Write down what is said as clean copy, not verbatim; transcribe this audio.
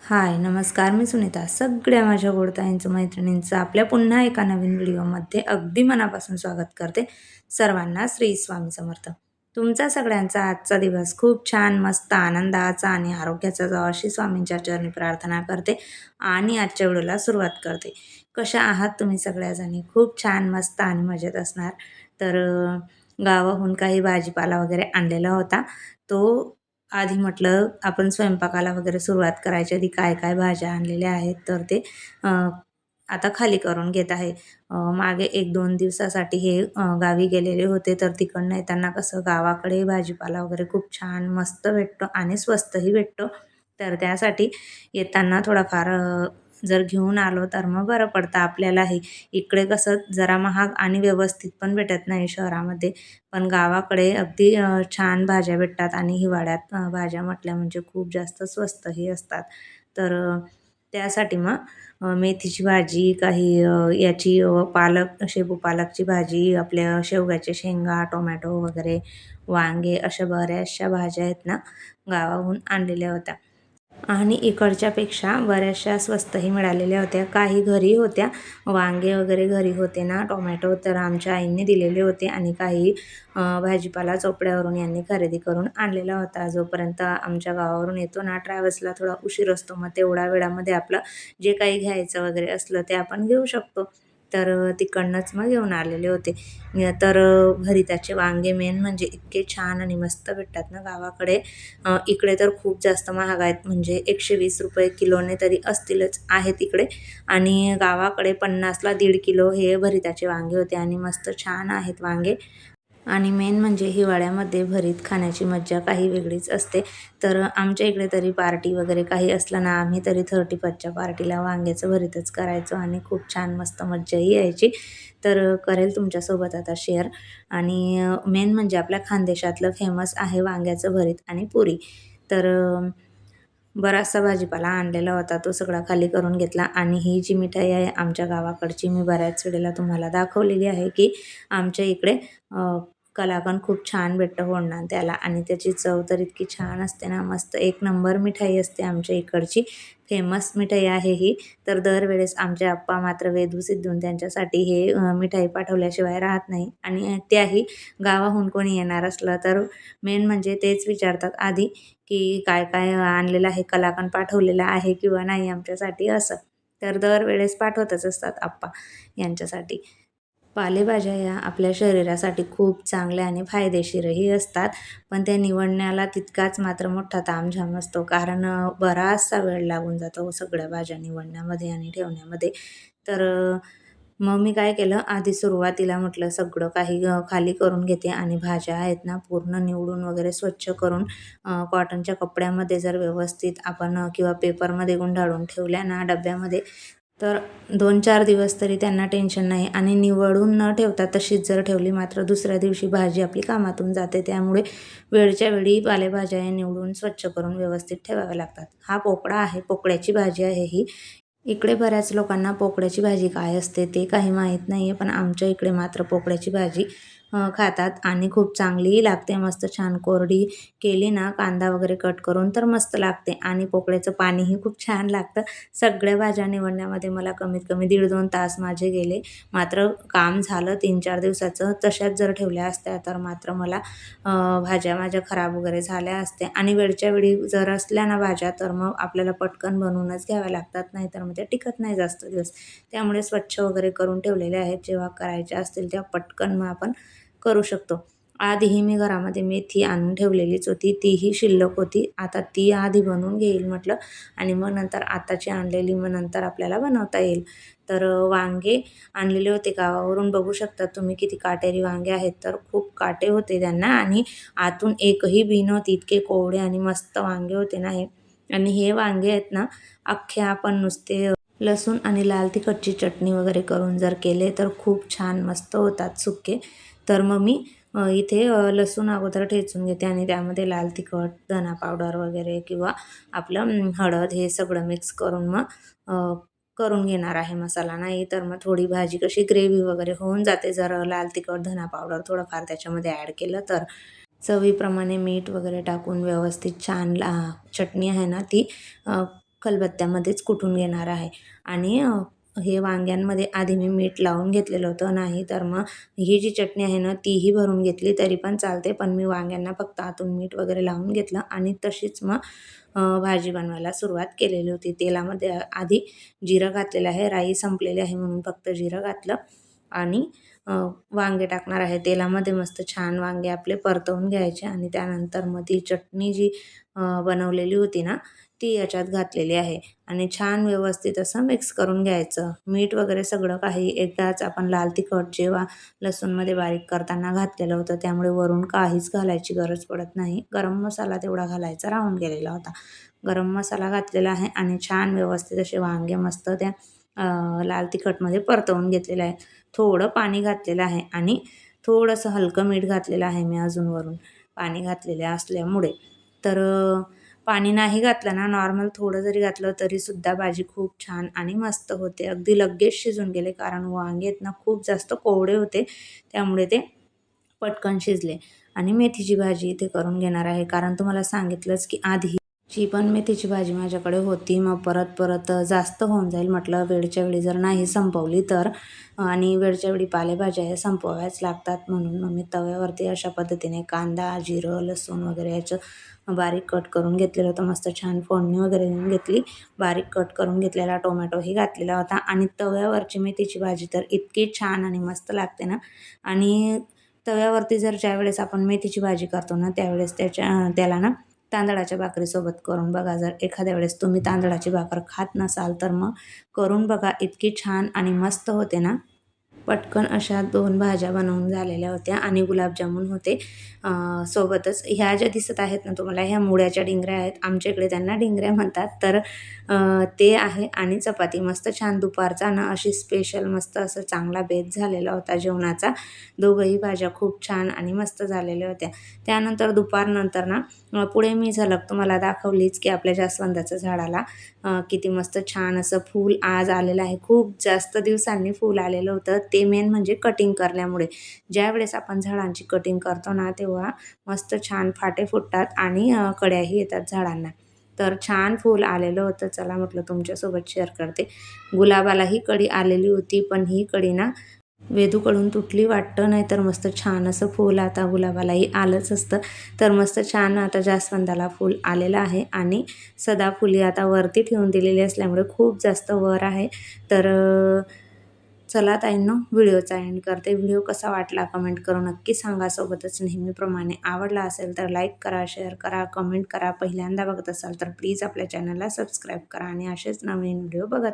हाय, नमस्कार. मी सुनीता. सगळ्या माझ्या गोडताईंचं, मैत्रिणींचं आपल्या पुन्हा एका नवीन व्हिडिओमध्ये अगदी मनापासून स्वागत करते. सर्वांना श्री स्वामी समर्थ. तुमचा सगळ्यांचा आजचा दिवस खूप छान, मस्त, आनंदाचा आणि आरोग्याचा जावो अशी स्वामींच्या चरणी प्रार्थना करते आणि आजच्या व्हिडिओला सुरुवात करते. कशा आहात तुम्ही सगळ्याजणी? खूप छान, मस्त आणि मजेत असणार. तर गावाहून काही भाजीपाला वगैरे आणलेला होता. तो आधी म्हटलं आपण स्वयंपाकाला वगैरे सुरुवात करायच्या आधी काय-काय भाज्या आणलेल्या आहेत, तर ते अ, आता खाली करून घेत आहे. मागे 1-2 दिवसासाठी हे गावी गेलेले होते, तर तिकडनं येताना कसं गावाकडे भाजीपाला वगैरे खूप छान मस्त भेटतो आणि स्वस्तही भेटतो. तर त्यासाठी येताना थोडाफार जर घेऊन आलो तर मग बरं पडतं आपल्यालाही. इकडे कसं जरा महाग आणि व्यवस्थित पण भेटत नाही शहरामध्ये. पण गावाकडे अगदी छान भाज्या भेटतात आणि हिवाळ्यात भाज्या म्हटल्या म्हणजे खूप जास्त स्वस्तही असतात. तर त्यासाठी मग मेथीची भाजी, काही याची पालक शेपू पालकची भाजी, आपल्या शेवग्याच्या शेंगा, टोमॅटो वगैरे, वांगे अशा बऱ्याचशा भाज्या आहेत ना, गावाहून आणलेल्या होत्या. आणि इकडच्यापेक्षा बऱ्याचशा स्वस्तही मिळालेल्या होत्या. काही घरी होत्या. वांगे वगैरे घरी होते ना, टोमॅटो तर आमच्या आईने दिलेले होते आणि काही भाजीपाला चोपड्यावरून यांनी खरेदी करून आणलेला होता. जोपर्यंत आमच्या गावावरून येतो ना, ट्रॅव्हल्सला थोडा उशीर असतो. मग तेवढ्या वेळामध्ये आपलं जे काही घ्यायचं वगैरे असलं ते आपण घेऊ शकतो. तर तिकडनंच मग घेऊन आलेले होते. तर भरिताचे वांगे मेन म्हणजे इतके छान आणि मस्त भेटतात ना गावाकडे. इकडे तर खूप जास्त महाग आहेत, म्हणजे ₹120 किलोने तरी असतीलच आहेत इकडे. आणि गावाकडे 50ला 1.5 किलो हे भरिताचे वांगे होते आणि मस्त छान आहेत वांगे. आणि मेन म्हणजे हिवाळ्यामध्ये भरीत खाण्याची मज्जा काही वेगळीच असते. तर आमच्या इकडे तरी पार्टी वगैरे काही असलं ना, आम्ही तरी 31च्या पार्टीला वांग्याचं भरीतच करायचो आणि खूप छान मस्त मज्जाही यायची. तर करेल तुमच्यासोबत आता शेअर. आणि मेन म्हणजे आपल्या खानदेशातलं फेमस आहे वांग्याचं भरीत आणि पुरी. तर बराचसा भाजीपाला आणलेला होता, तो सगळा खाली करून घेतला. आणि ही जी मिठाई आहे आमच्या गावाकडची, मी बऱ्याच वेळेला तुम्हाला दाखवलेली आहे, की आमच्या इकडे कलाकंद खूप छान भेटतं फोडण्यात त्याला आणि त्याची चव तर इतकी छान असते ना, मस्त एक नंबर मिठाई असते आमच्या इकडची. फेमस मिठाई आहे ही. तर दरवेळेस आमचे आप्पा मात्र वेदू-सिद्धून त्यांच्यासाठी हे मिठाई पाठवल्याशिवाय राहत नाही. आणि त्याही गावाहून कोणी येणार असलं तर मेन म्हणजे तेच विचारतात आधी, की काय-काय आणलेलं आहे, कलाकंद पाठवलेला आहे किंवा नाही आमच्यासाठी असं. तर दरवेळेस पाठवतच असतात आप्पा यांच्यासाठी. पालेभाज्या या आपल्या शरीरासाठी खूप चांगल्या आणि फायदेशीरही असतात. पण त्या निवडण्याला तितकाच मात्र मोठा तामझाम असतो. कारण बराचसा वेळ लागून जातो सगळ्या भाज्या निवडण्यामध्ये आणि ठेवण्यामध्ये. तर मग मी काय केलं, आधी सुरुवातीला म्हटलं सगळं काही खाली करून घेते आणि भाज्या आहेत ना पूर्ण निवडून वगैरे स्वच्छ करून कॉटनच्या कपड्यामध्ये जर व्यवस्थित आपण किंवा पेपरमध्ये गुंडाळून ठेवल्या ना डब्यामध्ये, तर 2-4 दिवस तरी त्यांना टेन्शन नाही. आणि निवडून न ठेवता तशीच जर ठेवली मात्र दुसऱ्या दिवशी भाजी आपली कामातून जाते. त्यामुळे वेळच्या वेळी पालेभाज्या या निवडून स्वच्छ करून व्यवस्थित ठेवाव्या लागतात. हा पोकळा आहे, पोकळ्याची भाजी आहे ही. इकडे बऱ्याच लोकांना पोकळ्याची भाजी काय असते ते काही माहीत नाही आहे, पण आमच्या इकडे मात्र पोकळ्याची भाजी खातात आणि खूप चांगलीही लागते. मस्त छान कोरडी केली ना, कांदा वगैरे कट करून तर मस्त लागते आणि पोकळ्याचं पाणीही खूप छान लागतं. सगळ्या भाज्या निवडण्यामध्ये मला कमीत कमी 1.5-2 तास माझे गेले. मात्र काम झालं 3-4 दिवसाचं. तशाच जर ठेवल्या असत्या तर मात्र मला भाज्या माझ्या खराब वगैरे झाल्या असत्या. आणि वेळच्या वेळी जर असल्या ना भाज्या तर मग आपल्याला पटकन बनवूनच घ्याव्या लागतात, नाहीतर मग त्या टिकत नाही जास्त दिवस. त्यामुळे स्वच्छ वगैरे करून ठेवलेले आहेत. जेव्हा करायच्या असतील तेव्हा पटकन मग आपण करू शकतो. आधीही मी घरामध्ये मेथी आणून ठेवलेलीच होती, तीही शिल्लक होती. आता ती आधी बनवून घेईल म्हटलं आणि मग नंतर आताची आणलेली मग नंतर आपल्याला बनवता येईल. तर वांगे आणलेले होते गावावरून, बघू शकता तुम्ही किती काटेरी वांगे आहेत. तर खूप काटे होते त्यांना आणि आतून एकही बी नव्हती. इतके कोवळे आणि मस्त वांगे होते ना हे. आणि हे वांगे आहेत ना, अख्खे आपण नुसते लसूण आणि लाल तिखटची चटणी वगैरे करून जर केले तर खूप छान मस्त होतात सुक्के. तर मग मी इथे लसूण अगोदर ठेचून घेते आणि त्यामध्ये लाल तिखट, धना पावडर वगैरे किंवा आपलं हळद हे सगळं मिक्स करून मग करून घेणार आहे मसाला. नाही तर मग थोडी भाजी कशी ग्रेव्ही वगैरे होऊन जाते जर लाल तिखट, धना पावडर थोडंफार त्याच्यामध्ये ॲड केलं तर. चवीप्रमाणे मीठ वगैरे टाकून व्यवस्थित छान चटणी आहे ना ती खलबत्त्यामध्येच कुटून घेणार आहे. आणि हे वांग्यांमध्ये आधी मी मीठ लावून घेतलेलं होतं, नाही तर मग ही जी चटणी आहे ना तीही भरून घेतली तरी पण चालते, पण मी वांग्यांना फक्त आतून मीठ वगैरे लावून घेतलं आणि तशीच मग भाजी बनवायला सुरुवात केलेली होती. तेलामध्ये आधी जिरं घातलेलं आहे, राई संपलेली आहे म्हणून फक्त जिरं घातलं आणि वांगे टाकणार आहे. तेलामध्ये मस्त छान वांगे आपले परतवून घ्यायचे आणि त्यानंतर मग ती चटणी जी बनवलेली होती ना ती याच्यात घातलेली आहे आणि छान व्यवस्थित असं मिक्स करून घ्यायचं. मीठ वगैरे सगळं काही एकदाच आपण लाल तिखट जेव्हा लसूणमध्ये बारीक करताना घातलेलं होतं, त्यामुळे वरून काहीच घालायची गरज पडत नाही. गरम मसाला तेवढा घालायचा राहून गेलेला होता. गरम मसाला घातलेला आहे आणि छान व्यवस्थित असे वांगे मस्त त्या लाल तिखटमध्ये परतवून घेतलेलं आहे. थोडं पाणी घातलेलं आहे आणि थोडंसं हलकं मीठ घातलेलं आहे मी अजून वरून, पाणी घातलेले असल्यामुळे. तर पाणी नाही घातलं ना, नॉर्मल थोडं जरी घातलं तरीसुद्धा भाजी खूप छान आणि मस्त होते. अगदी लगेच शिजून गेले, कारण वांगे आहेत ना खूप जास्त कोरडे होते, त्यामुळे ते पटकन शिजले. आणि मेथीची भाजी इथे करून घेणार आहे, कारण तुम्हाला सांगितलंच की आधी ची पण मेथीची भाजी माझ्याकडे होती. मग परत जास्त होऊन जाईल म्हटलं, वेळच्या वेळी जर नाही संपवली तर. आणि वेळच्या वेळी पालेभाज्या या संपवाव्याच लागतात, म्हणून मग मी तव्यावरती अशा पद्धतीने कांदा, जिरं, लसूण वगैरे याचं बारीक कट करून घेतलेलं होतं. मस्त छान फोडणी वगैरे देऊन घेतली. बारीक कट करून घेतलेला टोमॅटोही घातलेला होता आणि तव्यावरची मेथीची भाजी तर इतकी छान आणि मस्त लागते ना. आणि तव्यावरती जर ज्यावेळेस आपण मेथीची भाजी करतो ना त्यावेळेस त्याला ना तांदळाच्या भाकरीसोबत करून बघा. जर एखाद्या वेळेस तुम्ही तांदळाची भाकर खात नसाल तर मग करून बघा, इतकी छान आणि मस्त होते ना. पटकन अशा 2 भाज्या बनवून झालेल्या होत्या आणि गुलाबजामुन होते सोबतच. ह्या ज्या दिसत आहेत ना तुम्हाला, ह्या मुळ्याच्या डिंगऱ्या आहेत. आमच्या इकडे त्यांना डिंगऱ्या म्हणतात. तर ते आहे आणि चपाती. मस्त छान दुपारचा ना अशी स्पेशल मस्त असं चांगला बेत झालेला होता जेवणाचा. दोघंही भाज्या खूप छान आणि मस्त झालेल्या होत्या. त्यानंतर दुपारनंतर ना पुढे मी झलक तुम्हाला दाखवलीच की आपल्या जास्वंदाच्या झाडाला किती मस्त छान असं फूल आज आलेलं आहे. खूप जास्त दिवसांनी फूल आलेलं होतं. ते मेन म्हणजे कटिंग करल्यामुळे. ज्यावेळेस आपण झाडांची कटिंग करतो ना तेव्हा मस्त छान फाटे फुटतात आणि कळ्याही येतात झाडांना. तर छान फूल आलेलं होतं. चला म्हटलं तुमच्यासोबत शेअर करते. गुलाबालाही कळी आलेली होती, पण ही कळी ना वेदूकडून तुटली वाटतं, नाहीतर मस्त छान असं फूल आता गुलाबालाही आलंच असतं. तर मस्त छान आता जास्वंदाला फूल आलेलं आहे आणि सदाफुली आता वरती ठेवून दिलेली असल्यामुळे खूप जास्त वर आहे. तर चला ताईंनो, व्हिडिओचा एंड करते. व्हिडिओ कसा वाटला कमेंट करून नक्की सांगा. सोबतच नेहमीप्रमाणे आवडला असेल तर लाईक करा, शेअर करा, कमेंट करा. पहिल्यांदा बघत असाल तर प्लीज आपल्या चॅनलला सबस्क्राईब करा आणि असेच नवीन व्हिडिओ बघत